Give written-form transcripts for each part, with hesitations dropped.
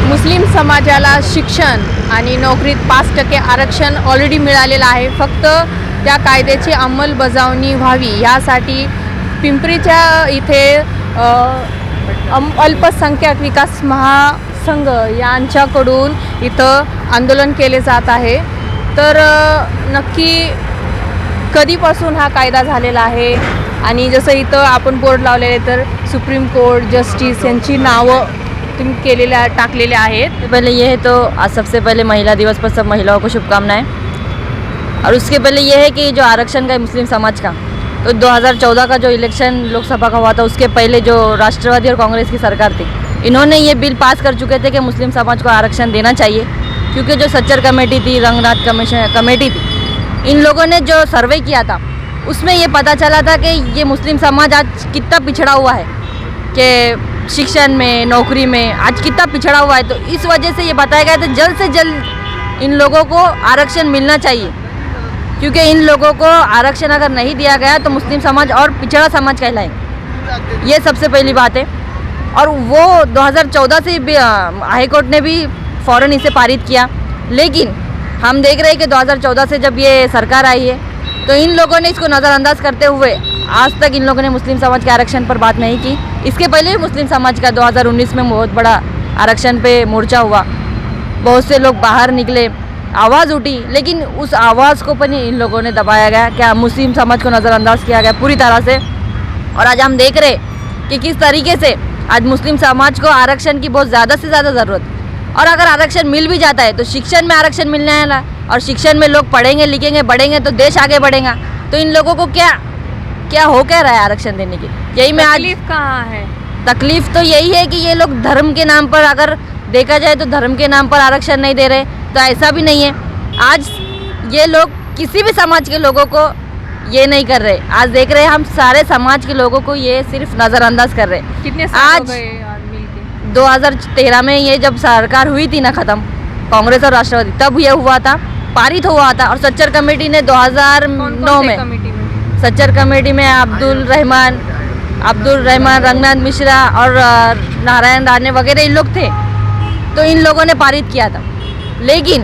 मुस्लिम समाजाला शिक्षण आणि नोकरीत 5% आरक्षण ऑलरेडी मिळालेलं आहे. फक्त त्या कायद्याची अंमलबजावणी व्हावी यासाठी पिंपरीच्या इथे अल्पसंख्याक विकास महासंघ यांच्याकडून इथं आंदोलन केले जात आहे. तर नक्की कधीपासून हा कायदा झालेला आहे आणि जसं इथं आपण बोर्ड लावलेले तर सुप्रीम कोर्ट जस्टिस यांची नावं तुम केलेल्या टाकलेले आहेत. पहले ये है तो आज सबसे पहले महिला दिवस पर सब महिलाओं को शुभकामनाएं. और उसके पहले ये है कि जो आरक्षण का है मुस्लिम समाज का, तो 2014 का जो इलेक्शन लोकसभा का हुआ था उसके पहले जो राष्ट्रवादी और कांग्रेस की सरकार थी, इन्होंने ये बिल पास कर चुके थे कि मुस्लिम समाज को आरक्षण देना चाहिए. क्योंकि जो सच्चर कमेटी थी, रंगनाथ कमेटी थी, इन लोगों ने जो सर्वे किया था उसमें ये पता चला था कि ये मुस्लिम समाज आज कितना पिछड़ा हुआ है, कि शिक्षण में, नौकरी में आज कितना पिछड़ा हुआ है. तो इस वजह से ये बताया गया था जल्द से जल्द इन लोगों को आरक्षण मिलना चाहिए. क्योंकि इन लोगों को आरक्षण अगर नहीं दिया गया तो मुस्लिम समाज और पिछड़ा समाज कहलाएगा. ये सबसे पहली बात है. और वो 2014 से हाई कोर्ट ने भी फ़ौरन इसे पारित किया. लेकिन हम देख रहे हैं कि 2014 से जब ये सरकार आई है तो इन लोगों ने इसको नज़रअंदाज करते हुए आज तक इन लोगों ने मुस्लिम समाज के आरक्षण पर बात नहीं की. इसके पहले भी मुस्लिम समाज का 2019 में बहुत बड़ा आरक्षण पे मोर्चा हुआ. बहुत से लोग बाहर निकले, आवाज़ उठी, लेकिन उस आवाज़ को पर इन लोगों ने दबाया गया. क्या मुस्लिम समाज को नज़रअंदाज किया गया पूरी तरह से. और आज हम देख रहे कि किस तरीके से आज मुस्लिम समाज को आरक्षण की बहुत ज़्यादा से ज़्यादा ज़रूरत. और अगर आरक्षण मिल भी जाता है तो शिक्षण में आरक्षण मिलने वाला, और शिक्षण में लोग पढ़ेंगे, लिखेंगे, बढ़ेंगे तो देश आगे बढ़ेगा. तो इन लोगों को क्या हो क्या रहा है आरक्षण देने की. यही में तकलीफ कहाँ है? तकलीफ तो यही है कि ये लोग धर्म के नाम पर, अगर देखा जाए तो धर्म के नाम पर आरक्षण नहीं दे रहे. तो ऐसा भी नहीं है. आज ये लोग किसी भी समाज के लोगों को ये नहीं कर रहे. आज देख रहे हैं हम सारे समाज के लोगों को ये सिर्फ नज़रअंदाज कर रहे. कितने साल हो गए मिलके? 2013 में ये जब सरकार हुई थी ना ख़त्म, कांग्रेस और राष्ट्रवादी, तब ये हुआ था, पारित हुआ था. और सच्चर कमेटी ने 2009 में, सच्चर कमेटी में अब्दुल रहमान, रंगनाथ मिश्रा और नारायण राणे वगैरह इन लोग थे. तो इन लोगों ने पारित किया था. लेकिन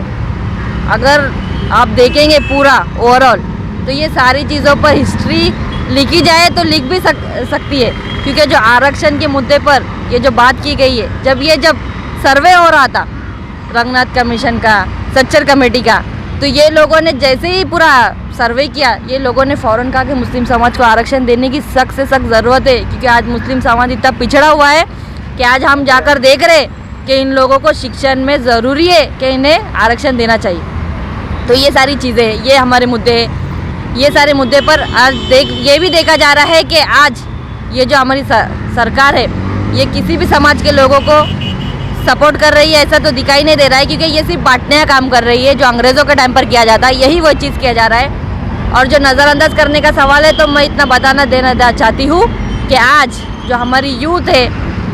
अगर आप देखेंगे पूरा ओवरऑल तो ये सारी चीज़ों पर हिस्ट्री लिखी जाए तो लिख भी सकती है. क्योंकि जो आरक्षण के मुद्दे पर ये जो बात की गई है, जब सर्वे हो रहा था रंगनाथ कमीशन का, सच्चर कमेटी का, तो ये लोगों ने जैसे ही पूरा सर्वे किया, ये लोगों ने फ़ौरन कहा कि मुस्लिम समाज को आरक्षण देने की सख्त से सख्त ज़रूरत है. क्योंकि आज मुस्लिम समाज इतना पिछड़ा हुआ है कि आज हम जाकर देख रहे कि इन लोगों को शिक्षण में ज़रूरी है कि इन्हें आरक्षण देना चाहिए. तो ये सारी चीज़ें हैं, ये हमारे मुद्दे हैं. ये सारे मुद्दे पर आज ये भी देखा जा रहा है कि आज ये जो हमारी सरकार है ये किसी भी समाज के लोगों को सपोर्ट कर रही है ऐसा तो दिखाई नहीं दे रहा है. क्योंकि ये सिर्फ बांटने का काम कर रही है. जो अंग्रेज़ों के टाइम पर किया जाता है यही वो चीज़ किया जा रहा है. और जो नज़रअंदाज करने का सवाल है तो मैं इतना बताना देना चाहती हूँ कि आज जो हमारी यूथ है,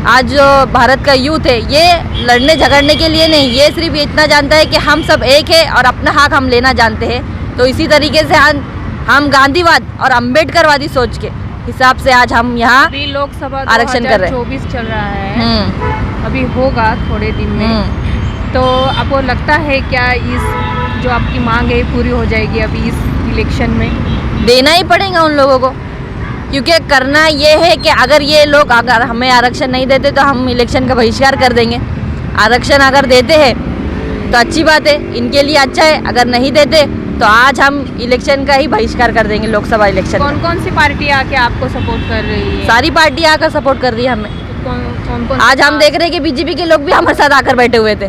आज जो भारत का यूथ है, ये लड़ने झगड़ने के लिए नहीं, ये सिर्फ इतना जानता है कि हम सब एक है और अपना हक हम लेना जानते हैं. तो इसी तरीके से हम गांधीवाद और अम्बेडकरवादी सोच के हिसाब से आज हम यहाँ लोकसभा आरक्षण कर रहे हैं. 2024 चल रहा है, अभी होगा थोड़े दिन में. तो आपको लगता है क्या इस जो आपकी मांग है पूरी हो जाएगी अभी इस इलेक्शन में? देना ही पड़ेगा उन लोगों को. क्योंकि करना ये है कि अगर ये लोग अगर हमें आरक्षण नहीं देते तो हम इलेक्शन का बहिष्कार कर देंगे. आरक्षण अगर देते हैं तो अच्छी बात है, इनके लिए अच्छा है. अगर नहीं देते तो आज हम इलेक्शन का ही बहिष्कार कर देंगे, लोकसभा इलेक्शन. कौन सी पार्टी आके आपको सपोर्ट कर रही है? सारी पार्टी आकर सपोर्ट कर रही है हमें. कौन आज हम देख रहे हैं कि बीजेपी के लोग भी हमारे साथ आकर बैठे हुए थे.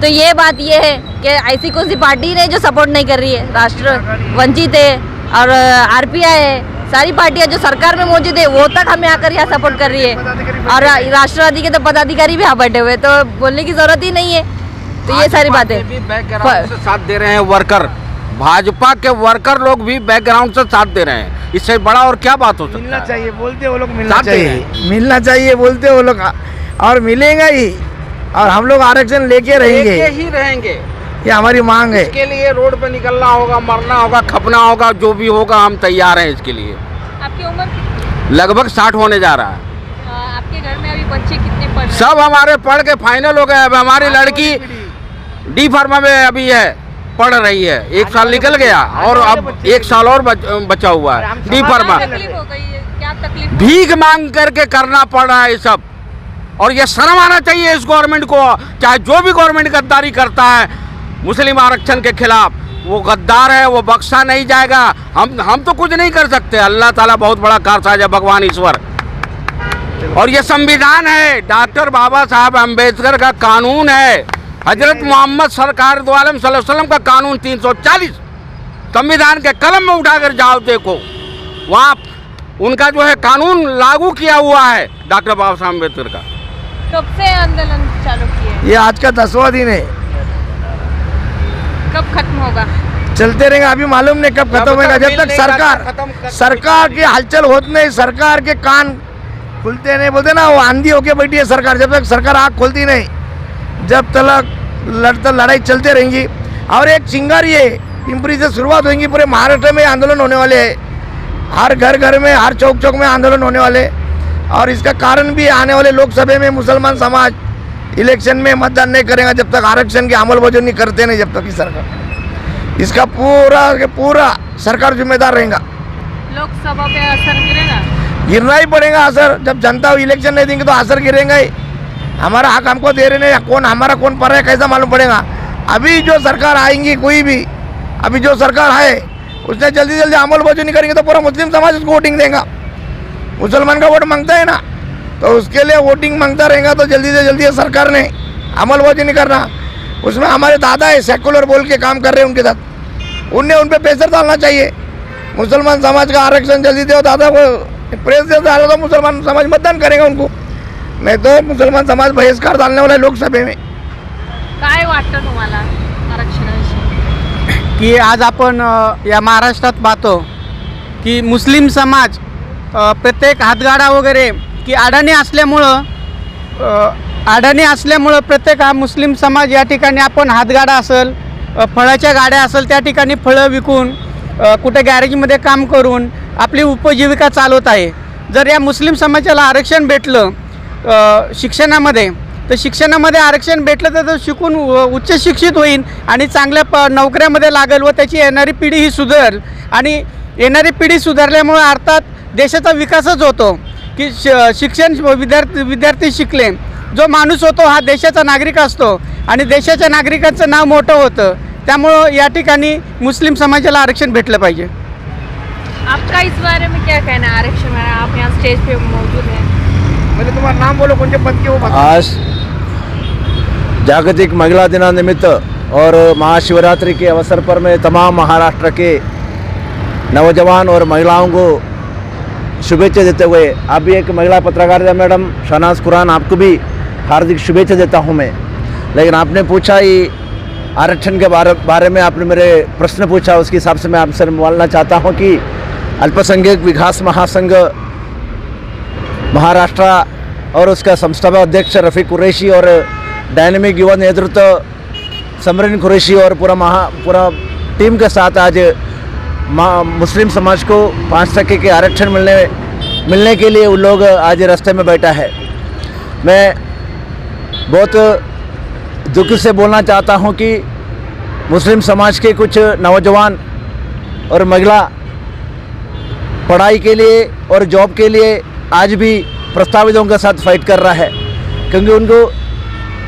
तो ये बात ये है कि ऐसी कौन सी पार्टी नहीं जो सपोर्ट नहीं कर रही है. राष्ट्र वंचित है और आरपीआई है, सारी पार्टियां जो सरकार में मौजूद है वो तक हमें आकर यहाँ सपोर्ट कर रही है. और राष्ट्रवादी के तो पदाधिकारी भी यहाँ बैठे हुए, तो बोलने की जरूरत ही नहीं है. तो ये सारी बातें से साथ दे रहे हैं. वर्कर, भाजपा के वर्कर लोग भी बैकग्राउंड से साथ दे रहे हैं. इससे बड़ा और क्या बात हो सकता है? मिलना चाहिए बोलते वो लोग, मिलना चाहिए बोलते वो लोग, और मिलेगा ही. और हम लोग आरक्षण लेके रहेंगे. ये हमारी मांग है. इसके लिए रोड पे निकलना होगा, मरना होगा, खपना होगा, जो भी होगा हम तैयार हैं इसके लिए. आपकी उम्र लगभग 60 होने जा रहा है. आपके घर में अभी बच्चे कितने पढ़ रहे हैं? सब हमारे पढ़ के फाइनल हो गए। अब हमारी लड़की डी फार्मा में अभी है, पढ़ रही है। 1 साल निकल गया और अब 1 साल और बचा हुआ है डी फार्मा। क्या तकलीफ हो गई है? क्या तकलीफ? भीख मांग करके करना पड़ रहा है ये सब, और ये शर्म आना चाहिए इस गवर्नमेंट को। चाहे जो भी गवर्नमेंट गद्दारी करता है मुस्लिम आरक्षण के खिलाफ, वो गद्दार है, वो बख्शा नहीं जाएगा। हम तो कुछ नहीं कर सकते। अल्लाह ताला बहुत बड़ा कारसाज है, भगवान ईश्वर। और ये संविधान है, डॉक्टर बाबा साहब अम्बेडकर का कानून है, हजरत मोहम्मद सरकार दो आलम सल्लल्लाहु अलैहि वसल्लम का कानून 340 संविधान के कलम में उठाकर जाओ, देखो वहाँ उनका जो है कानून लागू किया हुआ है डॉक्टर बाबा साहब अम्बेडकर का। कब से आंदोलन चालू किए? ये आज का 10वां दिन है। कब खत्म होगा? चलते रहेगा, अभी मालूम नहीं कब खत्म होगा। जब तक सरकार की हलचल होती नहीं, सरकार के कान खुलते नहीं, बोलते ना वो आंधी होके बैठी है सरकार। जब तक सरकार आँख खोलती नहीं, जब तक लड़ाई चलते रहेंगी। और एक चिंगारी है, पिंपरी से शुरुआत होगी, पूरे महाराष्ट्र में आंदोलन होने वाले हैं। हर घर में, हर चौक चौक में आंदोलन होने वाले। और इसका कारण भी आने वाले लोकसभा में मुसलमान समाज इलेक्शन में मतदान नहीं करेगा जब तक आरक्षण की अमलबजावनी नहीं करते नहीं, जब तक की सरकार। इसका पूरा सरकार जिम्मेदार रहेगा। लोकसभा पे असर गिरेगा? गिरना ही पड़ेगा असर। जब जनता इलेक्शन नहीं देंगे तो असर गिरेगा ही। हमारा हक हमको दे रहे नहीं, कौन हमारा कौन पर है कैसा मालूम पड़ेगा। अभी जो सरकार आएंगी, कोई भी अभी जो सरकार है उसने जल्दी अमलबजावनी नहीं करेंगे तो पूरा मुस्लिम समाज उसको वोटिंग देगा। मुसलमान का वोट मांगता है ना, तो उसके लिए वोटिंग मांगता रहेगा। तो जल्दी से जल्दी सरकार ने अमलबजावनी करना। उसमें हमारे दादा है, सेकुलर बोल के काम कर रहे हैं उनके साथ, उनने उन पर प्रेशर डालना चाहिए। मुसलमान समाज का आरक्षण जल्दी दो, दादा को प्रेशर डालो तो मुसलमान समाज मतदान करेगा उनको, नहीं तो मुसलमान समाज बहिष्कार डालने वाला है लोकसभा में। काय वाटतं तुम्हाला आरक्षणाविषयी? की आज आपण या महाराष्ट्रात पाहतो की मुस्लिम समाज प्रत्येक हातगाडा वगैरे की अडाणी असल्यामुळं प्रत्येक हा मुस्लिम समाज या ठिकाणी आपण हातगाडा असेल, फळाच्या गाड्या असेल, त्या ठिकाणी फळं विकून कुठे गॅरेजमध्ये काम करून आपली उपजीविका चालवत आहे। जर या मुस्लिम समाजाला आरक्षण भेटलं शिक्षणामध्ये, तर शिक्षणामध्ये आरक्षण भेटलं तर तो शिकून उच्च शिक्षित होईल आणि चांगल्या नोकऱ्यामध्ये लागेल व त्याची येणारी पिढी ही सुधारेल। आणि येणारी पिढी सुधारल्यामुळे अर्थात देशाचा विकासच होतो की शिक्षण विद्यार्थी शिकले, जो माणूस होतो हा देशाचा नागरिक असतो आणि देशाच्या नागरिकांचं नाव मोठं होतं। त्यामुळं या ठिकाणी मुस्लिम समाजाला आरक्षण भेटलं पाहिजे। आपका इस बारे में क्या कहना है? आरक्षण में आप यहाँ स्टेज पे मौजूद हैं, म्हणजे तुम्हारा नाम बोलो, कौन से पद के हो। आज जागतिक महिला दिनानिमित्त और महाशिवरात्रि के अवसर पर मैं तमाम महाराष्ट्र के नौजवान और महिलाओं को शुभेच्छा देते हुए, आप भी एक महिला पत्रकारिता मैडम शहनाज कुरान, आपको भी हार्दिक शुभेच्छा देता हूं मैं। लेकिन आपने पूछा ये आरक्षण के बारे में आपने मेरे प्रश्न पूछा, उसके हिसाब से मैं आपसे बोलना चाहता हूं कि अल्पसंख्यक विकास महासंघ महाराष्ट्र और उसका संस्थापक अध्यक्ष रफ़ीक कुरैशी और डायनेमिक युवा नेतृत्व समरीन कुरैशी और पूरा टीम के साथ आज मुस्लिम समाज को 5% के आरक्षण मिलने के लिए उन लोग आज रास्ते में बैठा है। मैं बहुत दुख से बोलना चाहता हूं कि मुस्लिम समाज के कुछ नौजवान और महिला पढ़ाई के लिए और जॉब के लिए आज भी प्रस्तावितों के साथ फाइट कर रहा है, क्योंकि उनको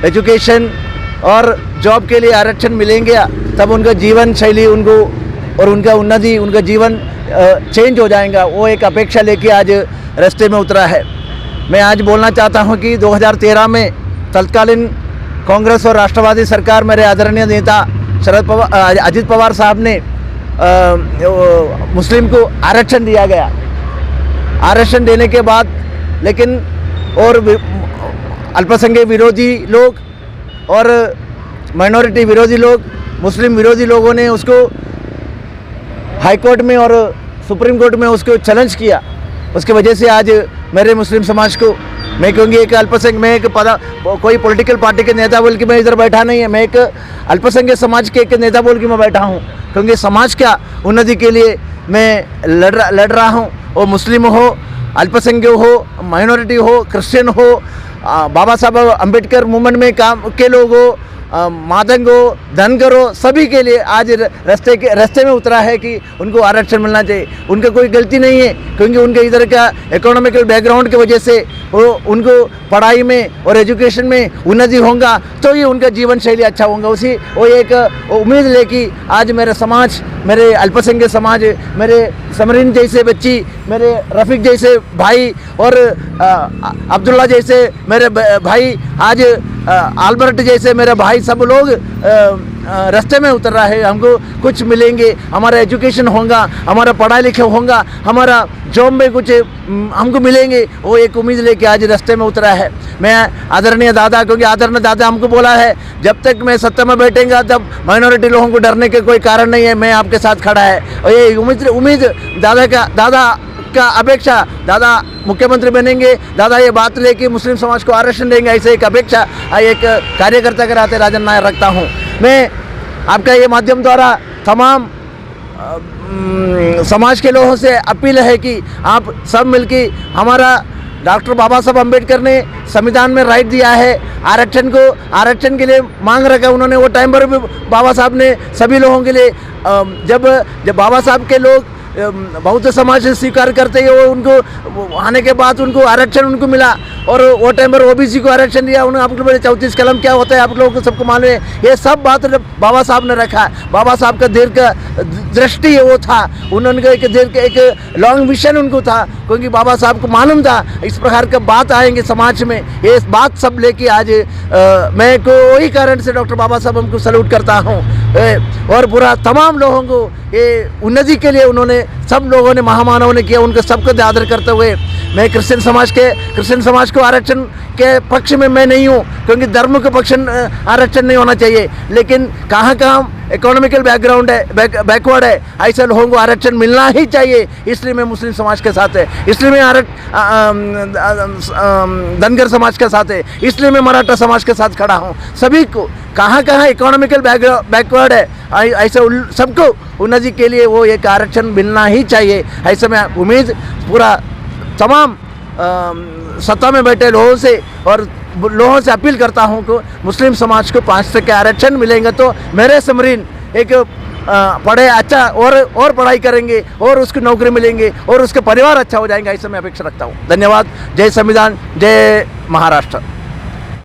एजुकेशन और जॉब के लिए आरक्षण मिलेंगे तब उनका जीवन शैली और उनका उन्नति, उनका जीवन चेंज हो जाएगा। वो एक अपेक्षा लेके आज रास्ते में उतरा है। मैं आज बोलना चाहता हूं कि 2013 में तत्कालीन कांग्रेस और राष्ट्रवादी सरकार मेरे आदरणीय नेता अजित पवार साहब ने मुस्लिम को आरक्षण दिया गया। आरक्षण देने के बाद लेकिन और अल्पसंख्यक विरोधी लोग और माइनॉरिटी विरोधी लोग, मुस्लिम विरोधी लोगों ने उसको हाई कोर्ट में और सुप्रीम कोर्ट में उसको चैलेंज किया। उसकी वजह से आज मेरे मुस्लिम समाज को, मैं क्योंकि एक अल्पसंख्यक, मैं एक कोई पॉलिटिकल पार्टी के नेता बोल के मैं इधर बैठा नहीं है, मैं एक अल्पसंख्यक समाज के एक नेता बोल के मैं बैठा हूँ, क्योंकि समाज का उन्नति के लिए मैं लड़ रहा हूँ। वो मुस्लिम हो, अल्पसंख्यक हो, माइनॉरिटी हो, क्रिश्चियन हो, बाबा साहब अम्बेडकर मूवमेंट में काम के लोग हो, मादंग हो, धनगर हो, सभी के लिए आज रास्ते में उतरा है कि उनको आरक्षण मिलना चाहिए। उनका कोई गलती नहीं है, क्योंकि उनके इधर का इकोनॉमिकल बैकग्राउंड की वजह से वो उनको पढ़ाई में और एजुकेशन में उन्नति होगा तो ही उनका जीवन शैली अच्छा होगा। उसी वो एक उम्मीद ले कि आज मेरा समाज, मेरे अल्पसंख्यक समाज, मेरे समरीन जैसे बच्ची, मेरे रफ़ीक जैसे भाई और अब्दुल्ला जैसे मेरे भाई, आज आल्बर्ट जैसे मेरे भाई, सब लोग रास्ते में उतर रहा है। हमको कुछ मिलेंगे, हमारा एजुकेशन होगा, हमारा पढ़ाई लिखा होगा, हमारा जॉब में कुछ हमको मिलेंगे, वो एक उम्मीद लेके आज रास्ते में उतरा है। मैं आदरणीय दादा, क्योंकि आदरणीय दादा हमको बोला है जब तक मैं सत्ता में बैठेंगा तब माइनॉरिटी लोगों को डरने के कोई कारण नहीं है, मैं आपके साथ खड़ा है। और ये उम्मीद दादा का अपेक्षा, दादा मुख्यमंत्री बनेंगे, दादा ये बात लेके मुस्लिम समाज को आरक्षण देंगे, ऐसे एक अपेक्षा एक कार्यकर्ता के नाते राजन नायर रखता हूँ। मैं आपका ये माध्यम द्वारा तमाम समाज के लोगों से अपील है कि आप सब मिलके, हमारा डॉक्टर बाबा साहब अम्बेडकर ने संविधान में राइट दिया है, आरक्षण के लिए मांग रखा उन्होंने। वो टाइम पर भी बाबा साहब ने सभी लोगों के लिए जब बाबा साहब के लोग बौद्ध समाज से स्वीकार करते हैं, वो उनको आने के बाद उनको आरक्षण उनको मिला, और वो टाइम पर ओबीसी को आरक्षण दिया उन्होंने। आप लोग 34 कलम क्या होता है आप लोगों को सबको मालूम है। ये सब बात बाबा साहब ने रखा। बाबा साहब का देर का दृष्टि वो था, उन्होंने एक लॉन्ग विजन उनको था, क्योंकि बाबा साहब को मालूम था इस प्रकार का बात आएंगे समाज में। ये बात सब लेके आज मैं को वही कारण से डॉक्टर बाबा साहब हमको सल्यूट करता हूँ, और पूरा तमाम लोगों को ये उन्नति के लिए उन्होंने सब लोगों ने, महामानव ने किया, उनका सबको आदर करते हुए मैं क्रिश्चियन समाज को आरक्षण के पक्ष में मैं नहीं हूँ, क्योंकि धर्म के पक्ष आरक्षण नहीं होना चाहिए। लेकिन कहाँ इकोनॉमिकल बैकग्राउंड है, बैकवर्ड है, ऐसे लोगों को आरक्षण मिलना ही चाहिए। इसलिए मैं मुस्लिम समाज के साथ है, इसलिए मैं धनगर समाज के साथ है, इसलिए मैं मराठा समाज के साथ खड़ा हूँ। सभी को कहाँ इकोनॉमिकल बैकवर्ड है, ऐसे सबको उन्नति के लिए वो एक आरक्षण मिलना ही चाहिए। ऐसे में उम्मीद पूरा तमाम सत्ता में बैठे लोगों से और लोगों से अपील करता हूं कि मुस्लिम समाज को 5% आरक्षण मिलेंगे तो मेरे समरीन एक पढ़े अच्छा और पढ़ाई करेंगे और उसको नौकरी मिलेंगे और उसके परिवार अच्छा हो जाएंगे, ऐसे मैं अपेक्षा रखता हूं। धन्यवाद। जय संविधान, जय महाराष्ट्र।